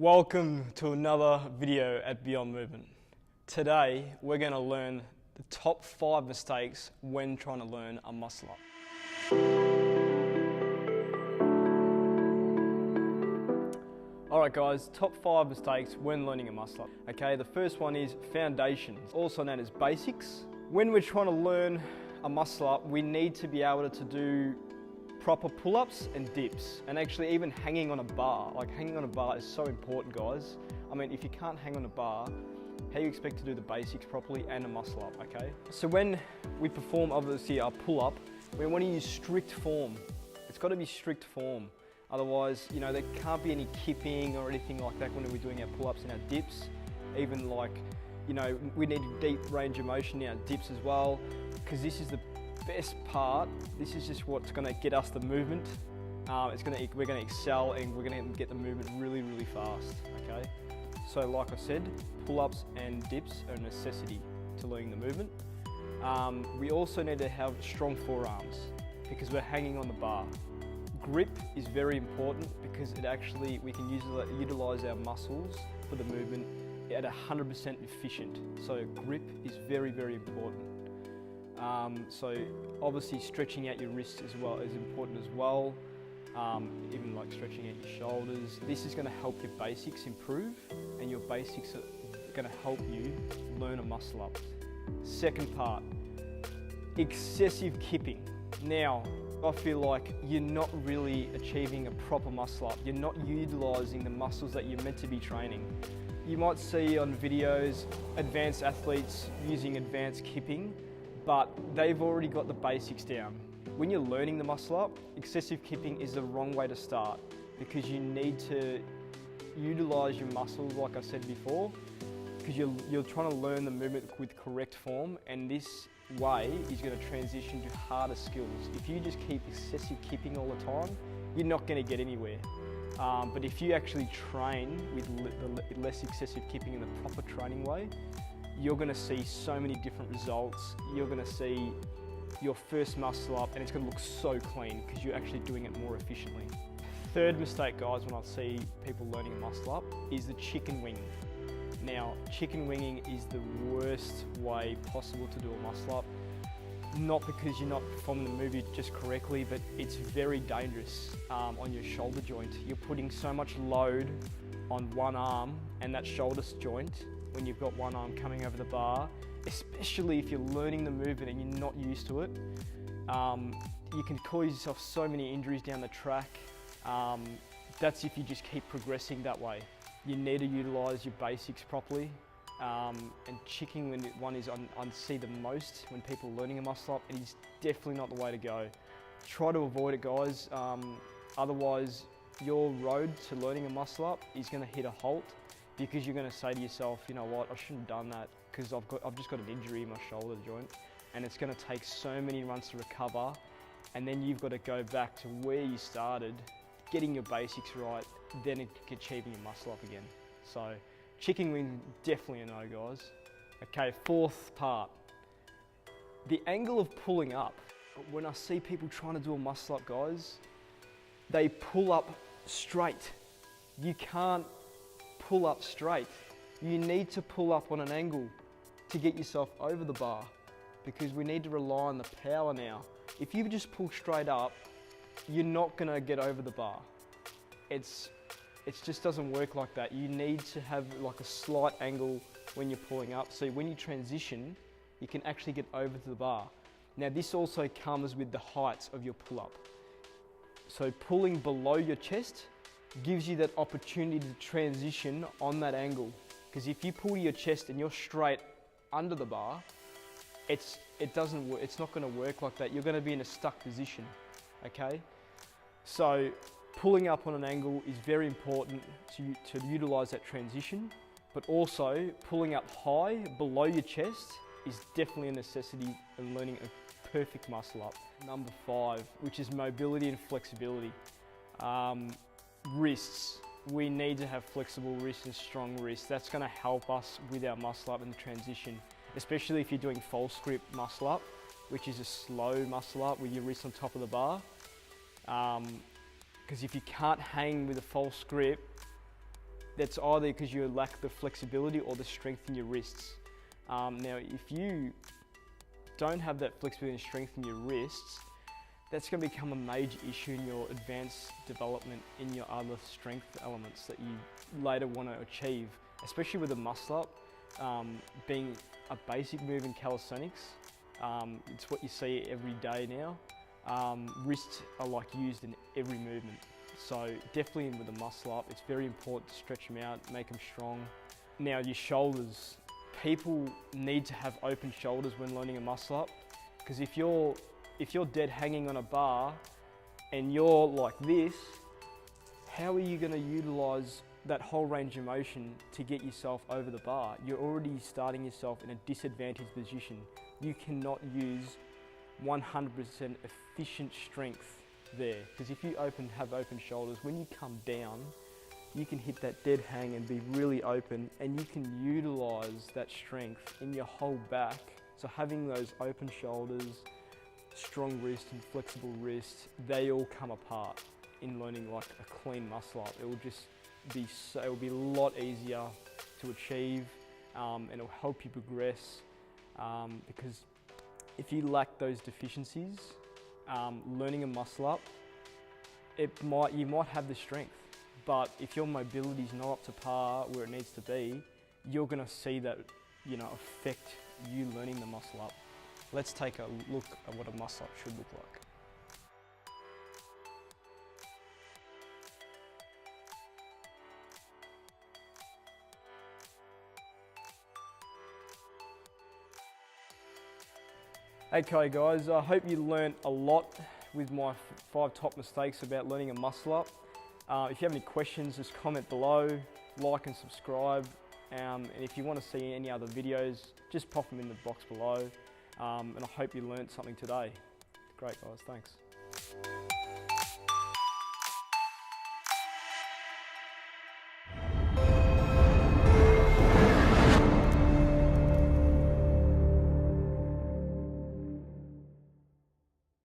Welcome to another video at Beyond Movement. Today we're going to learn the top 5 mistakes when trying to learn a muscle up. Alright guys, top 5 mistakes when learning a muscle up. Okay, the first one is foundations, also known as basics. When we're trying to learn a muscle up, we need to be able to do proper pull-ups and dips, and actually even hanging on a bar. Like hanging on a bar is so important, guys. I mean, if you can't hang on a bar, how do you expect to do the basics properly and a muscle up, okay? So when we perform obviously our pull-up, we want to use strict form. It's got to be strict form. Otherwise, you know, there can't be any kipping or anything like that when we're doing our pull-ups and our dips. Even like, you know, we need a deep range of motion in our dips as well, because this is the best part. This is just what's going to get us the movement. We're going to excel and we're going to get the movement really, really fast, okay? So like I said, pull-ups and dips are a necessity to learning the movement. We also need to have strong forearms because we're hanging on the bar. Grip is very important because we can utilize our muscles for the movement at 100% efficient. So grip is very, very important. So obviously stretching out your wrists as well is important as well. Even like stretching out your shoulders. This is going to help your basics improve, and your basics are going to help you learn a muscle up. Second part, excessive kipping. Now, I feel like you're not really achieving a proper muscle up. You're not utilizing the muscles that you're meant to be training. You might see on videos advanced athletes using advanced kipping, but they've already got the basics down. When you're learning the muscle up, excessive kipping is the wrong way to start because you need to utilize your muscles, like I said before, because you're trying to learn the movement with correct form, and this way is going to transition to harder skills. If you just keep excessive kipping all the time, you're not going to get anywhere. But if you actually train with the less excessive kipping in the proper training way, you're going to see so many different results. You're going to see your first muscle up and it's going to look so clean because you're actually doing it more efficiently. Third mistake, guys, when I see people learning a muscle up is the chicken wing. Now, chicken winging is the worst way possible to do a muscle up. Not because you're not performing the movement just correctly, but it's very dangerous on your shoulder joint. You're putting so much load on one arm and that shoulder joint when you've got one arm coming over the bar, especially if you're learning the movement and you're not used to it. You can cause yourself so many injuries down the track. That's if you just keep progressing that way. You need to utilize your basics properly. And chicken one is I see the most when people are learning a muscle up. It is definitely not the way to go. Try to avoid it, guys. Otherwise, your road to learning a muscle up is going to hit a halt because you're going to say to yourself, you know what, I shouldn't have done that because I've just got an injury in my shoulder joint, and it's going to take so many runs to recover, and then you've got to go back to where you started, getting your basics right, then achieving your muscle up again. So chicken wing, definitely a no, guys. Okay, fourth part, the angle of pulling up. When I see people trying to do a muscle up, guys, they pull up straight. You can't pull up straight. You need to pull up on an angle to get yourself over the bar because we need to rely on the power now. If you just pull straight up, you're not gonna get over the bar. It just doesn't work like that. You need to have like a slight angle when you're pulling up, so when you transition, you can actually get over to the bar. Now this also comes with the heights of your pull-up. So pulling below your chest gives you that opportunity to transition on that angle. Because if you pull to your chest and you're straight under the bar, it's not going to work like that. You're going to be in a stuck position, okay? So pulling up on an angle is very important to utilize that transition, but also pulling up high below your chest is definitely a necessity in learning a perfect muscle up. Number 5, which is mobility and flexibility. Wrists. We need to have flexible wrists and strong wrists. That's going to help us with our muscle up and the transition, especially if you're doing false grip muscle up, which is a slow muscle up with your wrists on top of the bar. Because if you can't hang with a false grip, that's either because you lack the flexibility or the strength in your wrists. Now, if you don't have that flexibility and strength in your wrists, that's going to become a major issue in your advanced development in your other strength elements that you later want to achieve, especially with a muscle up. Being a basic move in calisthenics, it's what you see every day now. Wrists are like used in every movement. So definitely with a muscle up, it's very important to stretch them out, make them strong. Now your shoulders, people need to have open shoulders when learning a muscle up, because if you're dead hanging on a bar and you're like this, how are you going to utilize that whole range of motion to get yourself over the bar? You're already starting yourself in a disadvantaged position. You cannot use 100% efficient strength there, because if you have open shoulders, when you come down, you can hit that dead hang and be really open, and you can utilize that strength in your whole back. So having those open shoulders, strong wrist and flexible wrist, they all come apart in learning like a clean muscle up. It will just be it will be a lot easier to achieve, and it will help you progress, because if you lack those deficiencies, learning a muscle up, you might have the strength, but if your mobility is not up to par where it needs to be, you're going to see that, affect you learning the muscle up. Let's take a look at what a muscle up should look like. Okay guys, I hope you learned a lot with my 5 top mistakes about learning a muscle up. If you have any questions, just comment below, like and subscribe. And if you want to see any other videos, just pop them in the box below. And I hope you learned something today. Great guys, thanks.